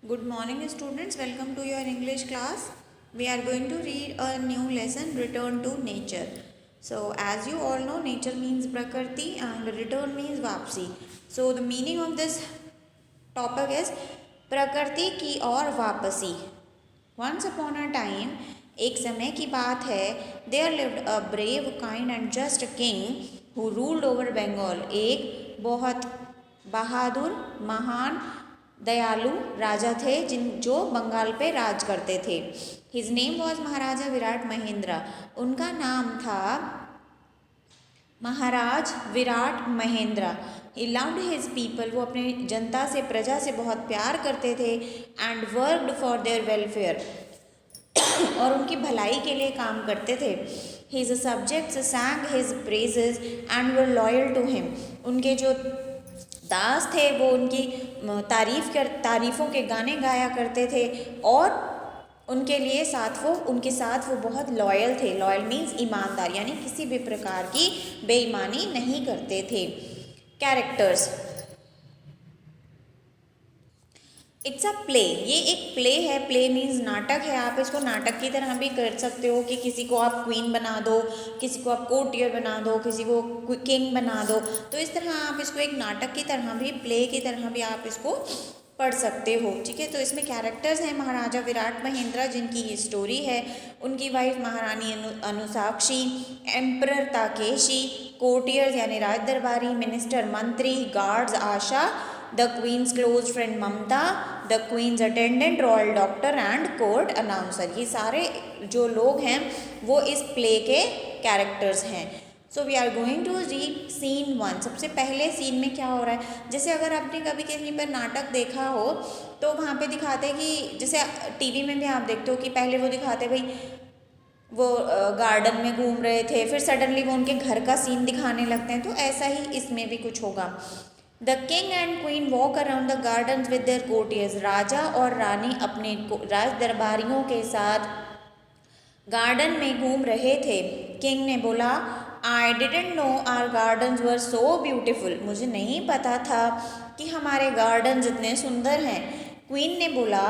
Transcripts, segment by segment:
Good morning students, welcome to your English class. We are going to read a new lesson, Return to Nature. So as you all know, nature means Prakriti and return means Vapsi. So the meaning of this topic is प्रकृति की ओर वापसी. Once upon a time, एक समय की बात है, there lived a brave, kind and just king who ruled over Bengal. एक बहुत बहादुर, महान, दयालु राजा थे जो बंगाल पे राज करते थे. His name was Maharaja Virat Mahendra. उनका नाम था Maharaj Virat Mahendra. He loved his people. वो अपने जनता से, प्रजा से बहुत प्यार करते थे. And worked for their welfare. और उनकी भलाई के लिए काम करते थे. His subjects sang his praises and were loyal to him. उनके जो दास थे वो उनकी तारीफ़ों के गाने गाया करते थे और उनके साथ वो बहुत लॉयल थे. लॉयल मीन्स ईमानदार, यानी किसी भी प्रकार की बेईमानी नहीं करते थे. कैरेक्टर्स. It's a play. ये एक प्ले है. प्ले मीन्स नाटक है. आप इसको नाटक की तरह भी कर सकते हो कि किसी को आप क्वीन बना दो, किसी को आप कोर्टियर बना दो, किसी को किंग बना दो. तो इस तरह आप इसको एक नाटक की तरह भी, प्ले की तरह भी आप इसको पढ़ सकते हो. ठीक है. तो इसमें कैरेक्टर्स हैं महाराजा विराट महेंद्र जिनकी ये स्टोरी है. उनकी वाइफ महारानी अनुसाक्षी, एम्परर ताकेशी, कोर्टियर्स यानी राज दरबारी, मिनिस्टर मंत्री, guards Asha, the queen's close friend Mamta, the queen's attendant, royal doctor and court announcer. ये सारे जो लोग हैं वो इस प्ले के कैरेक्टर्स हैं. So we are going to read scene 1. सबसे पहले सीन में क्या हो रहा है, जैसे अगर आपने कभी कहीं पर नाटक देखा हो तो वहाँ पे दिखाते हैं कि जैसे टीवी में भी आप देखते हो कि पहले वो दिखाते भाई वो गार्डन में घूम रहे थे, फिर सडनली वो उनके घर का सीन दिखाने लगते हैं. तो ऐसा ही इसमें भी कुछ होगा. The king and queen walk around the garden with their courtiers. राजा और रानी अपने राज दरबारियों के साथ गार्डन में घूम रहे थे. किंग ने बोला, I didn't know our gardens were so beautiful. मुझे नहीं पता था कि हमारे गार्डन्स इतने सुंदर हैं. क्वीन ने बोला,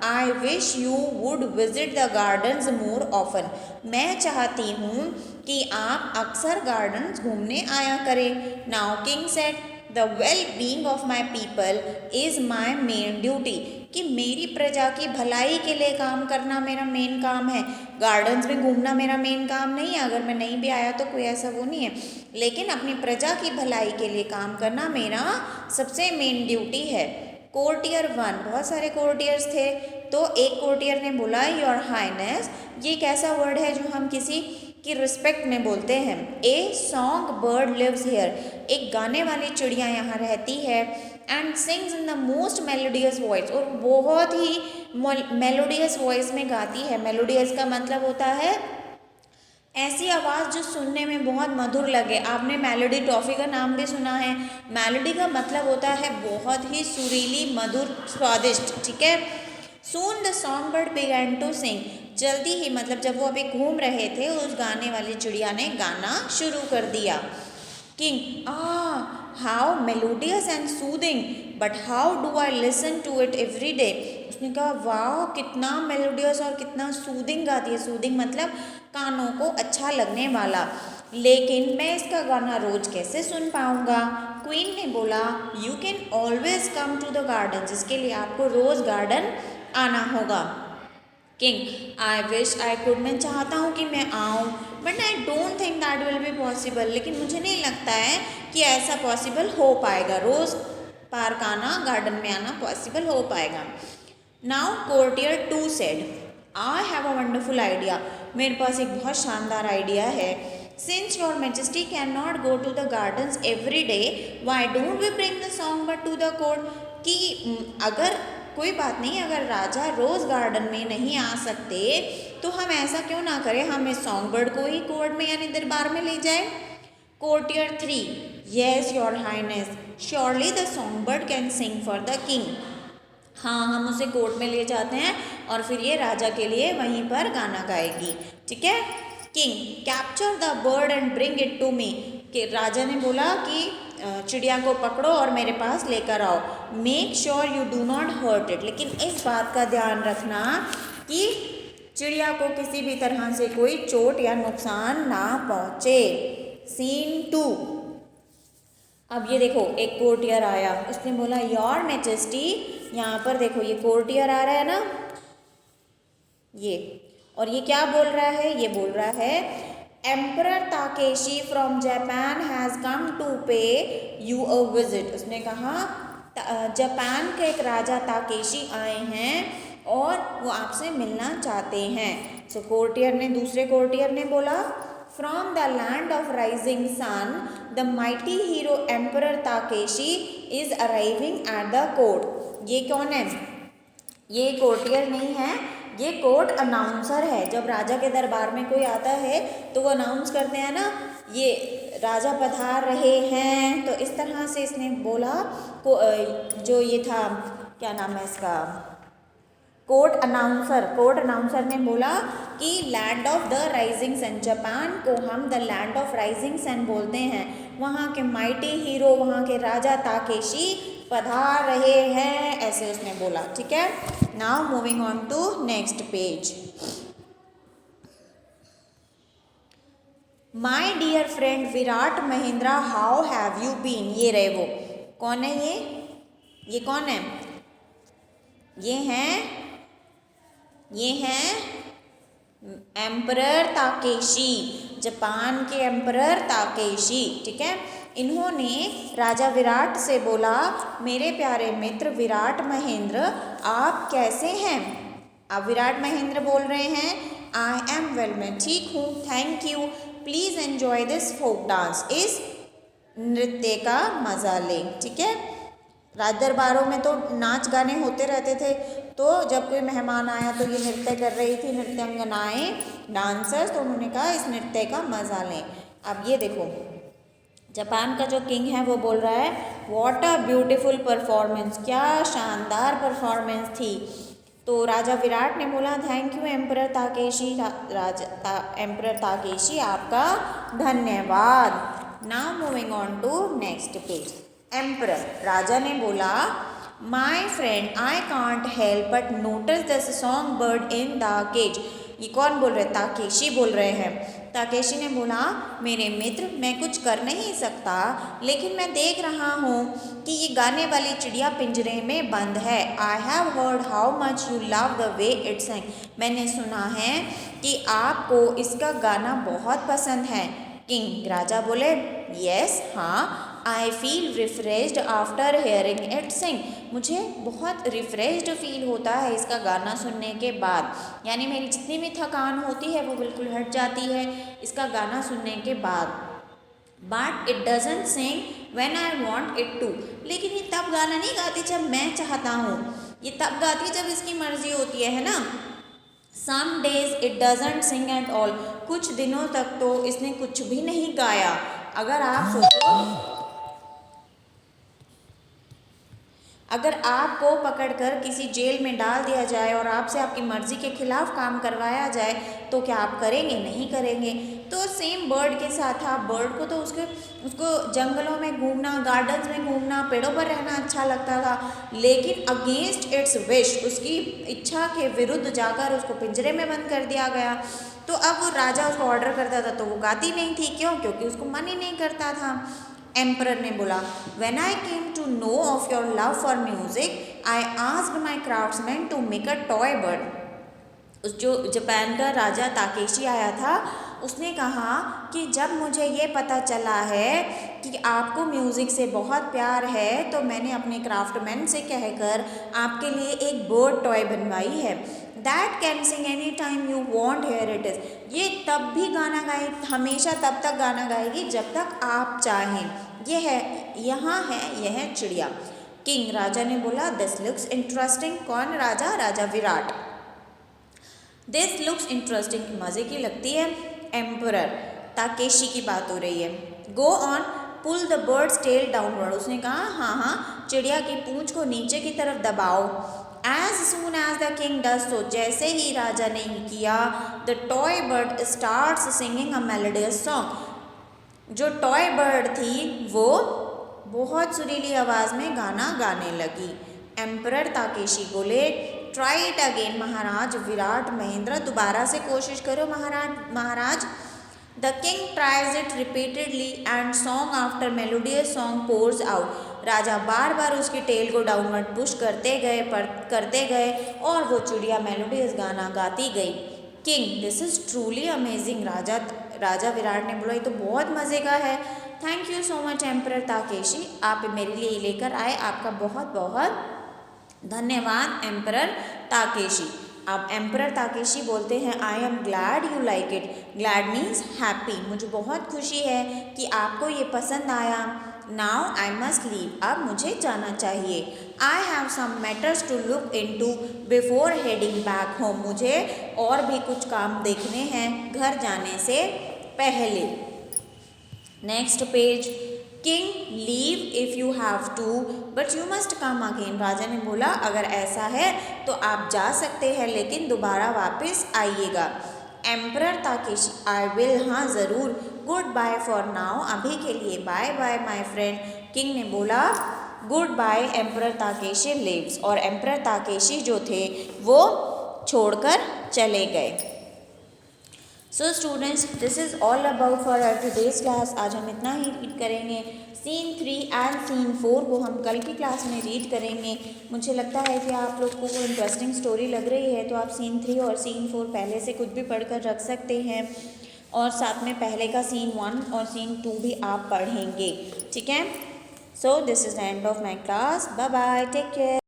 I wish you would visit the gardens more often. मैं चाहती हूँ कि आप अक्सर गार्डन्स घूमने आया करें. Now king said, the well being of my people is my main duty. कि मेरी प्रजा की भलाई के लिए काम करना मेरा मेन काम है. गार्डन्स में घूमना मेरा मेन काम नहीं है. अगर मैं नहीं भी आया तो कोई ऐसा वो नहीं है, लेकिन अपनी प्रजा की भलाई के लिए काम करना मेरा सबसे मेन ड्यूटी है. कोर्टियर 1. बहुत सारे कोर्टियर्स थे. तो एक कोर्टियर ने बोला, योर हाइनेस. ये एक ऐसा वर्ड है जो हम किसी की रिस्पेक्ट में बोलते हैं. A song bird lives here. एक गाने वाली चिड़िया यहाँ रहती है. And sings in the most melodious voice. और बहुत ही मेलोडियस वॉइस में गाती है. मेलोडियस का मतलब होता है ऐसी आवाज़ जो सुनने में बहुत मधुर लगे. आपने मेलोडी टॉफ़ी का नाम भी सुना है. मेलोडी का मतलब होता है बहुत ही सुरीली, मधुर, स्वादिष्ट. ठीक है. Soon the song bird began to sing. जल्दी ही, मतलब जब वो अभी घूम रहे थे, उस गाने वाली चिड़िया ने गाना शुरू कर दिया. King, how melodious and soothing, but how do I listen to it every day. उसने कहा, वाह कितना मेलोडियस और कितना सूदिंग गाती है. सूदिंग मतलब कानों को अच्छा लगने वाला, लेकिन मैं इसका गाना रोज कैसे सुन पाऊँगा. क्वीन ने बोला, you can always come to the garden. इसके लिए आपको रोज़ गार्डन आना होगा. King, I wish I could. मैं चाहता हूँ कि मैं आऊँ, but I don't think that will be possible. लेकिन मुझे नहीं लगता है कि ऐसा पॉसिबल हो पाएगा. रोज़ पार्क आना, गार्डन में आना पॉसिबल हो पाएगा. Now courtier 2 said, I have a wonderful idea. मेरे पास एक बहुत शानदार आइडिया है. Since your majesty can not go to the gardens every day, why don't we bring the song bird to the court. कि अगर कोई बात नहीं, अगर राजा रोज़ गार्डन में नहीं आ सकते तो हम ऐसा क्यों ना करें, हम इस सॉन्ग बर्ड को ही कोर्ट में यानी दरबार में ले जाए. Courtier 3, yes your highness, surely the song bird can sing for the king. हाँ, हम उसे कोर्ट में ले जाते हैं और फिर ये राजा के लिए वहीं पर गाना गाएगी. ठीक है. King, capture the bird and bring it to me. कि राजा ने बोला कि चिड़िया को पकड़ो और मेरे पास लेकर आओ। Make sure you do not hurt it, लेकिन इस बात का ध्यान रखना कि चिड़िया को किसी भी तरह से कोई चोट या नुकसान ना पहुँचे। सीन 2। अब ये देखो एक कोर्टियर आया, उसने बोला योर मैजेस्टी, यहाँ पर देखो ये कोर्टियर आ रहा है ना ये, और ये क्या बोल रहा है, ये बोल रहा है emperor Takeshi from Japan has come to pay you a visit. उसने कहा जापान के एक राजा ताकेशी आए हैं और वो आपसे मिलना चाहते हैं। सो कोर्टियर ने, दूसरे कोर्टियर ने बोला from the land of rising sun the mighty hero emperor Takeshi is arriving at the court. ये कौन है, ये कोर्टियर नहीं है, ये कोर्ट अनाउंसर है। जब राजा के दरबार में कोई आता है तो वो अनाउंस करते हैं ना, ये राजा पधार रहे हैं। तो इस तरह से इसने बोला जो ये था, क्या नाम है इसका, कोर्ट अनाउंसर ने बोला कि land of the rising sun, Japan को हम the land of rising sun बोलते हैं। वहाँ के माइटी हीरो, वहाँ के राजा ताकेशी पधार रहे हैं, ऐसे उसने बोला। ठीक है, now moving on to next page. My dear friend Virat Mahendra how have you been. ये रहे वो, कौन है ये कौन है, ये हैं एम्परर ताकेशी, जापान के एम्परर ताकेशी। ठीक है, इन्होंने राजा विराट से बोला मेरे प्यारे मित्र विराट महेंद्र आप कैसे हैं। अब विराट महेंद्र बोल रहे हैं आई एम वेल, मैं ठीक हूँ, thank you, please enjoy this folk dance, इस नृत्य का मज़ा लें। ठीक है, राज दरबारों में तो नाच गाने होते रहते थे, तो जब कोई मेहमान आया तो ये नृत्य कर रही थी, नृत्यांगनाएँ, डांसर्स, तो उन्होंने कहा इस नृत्य का मज़ा लें। अब ये देखो जापान का जो किंग है वो बोल रहा है व्हाट अ ब्यूटीफुल परफॉर्मेंस, क्या शानदार परफॉर्मेंस थी। तो राजा विराट ने बोला thank you emperor Takeshi, emperor Takeshi आपका धन्यवाद। Now moving on to next page. Emperor, राजा ने बोला my friend I can't help but notice this song bird in the cage. ये कौन बोल रहे हैं, ताकेशी बोल रहे हैं। ताकेशी ने बोला मेरे मित्र मैं कुछ कर नहीं सकता, लेकिन मैं देख रहा हूँ कि ये गाने वाली चिड़िया पिंजरे में बंद है। I have heard how much you love the way it sang. मैंने सुना है कि आपको इसका गाना बहुत पसंद है। किंग, राजा बोले यस, हाँ, I feel refreshed after hearing it sing. मुझे बहुत रिफ्रेश्ड फील होता है इसका गाना सुनने के बाद, यानी मेरी जितनी भी थकान होती है वो बिल्कुल हट जाती है इसका गाना सुनने के बाद। But it doesn't sing when I want it to. लेकिन ये तब गाना नहीं गाती जब मैं चाहता हूँ, ये तब गाती जब इसकी मर्जी होती है ना। Some days it doesn't sing at all. कुछ दिनों तक तो इसने कुछ भी नहीं गाया। अगर आप सोचो, अगर आपको पकड़कर किसी जेल में डाल दिया जाए और आपसे आपकी मर्ज़ी के खिलाफ काम करवाया जाए तो क्या आप करेंगे, नहीं करेंगे। तो सेम बर्ड के साथ था, बर्ड को तो उसको जंगलों में घूमना, गार्डन्स में घूमना, पेड़ों पर रहना अच्छा लगता था, लेकिन अगेंस्ट इट्स विश, उसकी इच्छा के विरुद्ध जाकर उसको पिंजरे में बंद कर दिया गया। तो अब वो राजा उसको ऑर्डर करता था तो वो गाती नहीं थी, क्यों, क्योंकि उसको मन ही नहीं करता था। एम्परर ने बोला when I came to know of your love for music I asked my craftsman to make a toy bird. उस जो जापान का राजा ताकेशी आया था उसने कहा कि जब मुझे ये पता चला है कि आपको म्यूज़िक से बहुत प्यार है तो मैंने अपने क्राफ्टमैन से कहकर आपके लिए एक बर्ड टॉय बनवाई है। That can sing any time you want here it is. ये तब भी गाना गाए, हमेशा तब तक गाना गाएगी जब तक आप चाहें। ये है, यहाँ है, यह है चिड़िया। किंग, राजा ने बोला दिस लुक्स इंटरेस्टिंग। कौन राजा, राजा विराट। दिस लुक्स इंटरेस्टिंग, मज़े की लगती है। एम्परर, ताकेशी की बात हो रही है। Go on pull the bird's tail downward. उसने कहा हाँ हाँ, चिड़िया की पूंछ को नीचे की तरफ दबाओ। As soon as the king does so, जैसे ही राजा ने किया, the toy bird starts singing a melodious song. जो टॉय बर्ड थी वो बहुत सुरीली आवाज़ में गाना गाने लगी। एम्परर ताकेशी बोले, try it again Maharaj Virat Mahendra, दोबारा से कोशिश करो Maharaj. The king tries it repeatedly and song after melodious song pours out. राजा बार बार उसकी टेल को डाउनवर्ड पुश करते गए और वो चिड़िया मेलोडियस गाना गाती गई। King, this is truly amazing. राजा विराट ने बोला, ये तो बहुत मज़े का है। Thank you so much emperor Takeshi, आप मेरे लिए लेकर आए, आपका बहुत बहुत धन्यवाद एम्परर ताकेशी। अब एम्परर ताकेशी बोलते हैं, I am glad you like it. Glad means happy, मुझे बहुत खुशी है कि आपको ये पसंद आया। नाउ आई मस्ट लीव, अब मुझे जाना चाहिए। I have some matters to look into before heading back home, मुझे और भी कुछ काम देखने हैं घर जाने से पहले। Next page, king leave if you have to but you must come again. राजा ने बोला, अगर ऐसा है तो आप जा सकते हैं लेकिन दोबारा वापस आइएगा। एम्परर ताकेशी, आई विल, हाँ ज़रूर। गुड बाय फॉर नाउ, अभी के लिए bye bye my friend. King ने बोला, good bye. Emperor Takeshi leaves, और एम्परर ताकेशी जो थे वो छोड़कर चले गए। So students, this is all about for our today's class. आज हम इतना ही रीड करेंगे। सीन 3 एंड सीन 4 को हम कल की क्लास में रीड करेंगे। मुझे लगता है कि आप लोग को कोई इंटरेस्टिंग स्टोरी लग रही है तो आप सीन 3 और सीन 4 पहले से कुछ भी पढ़कर रख सकते हैं, और साथ में पहले का सीन 1 और सीन 2 भी आप पढ़ेंगे, ठीक है। So this is the end of my class. Bye bye, take care.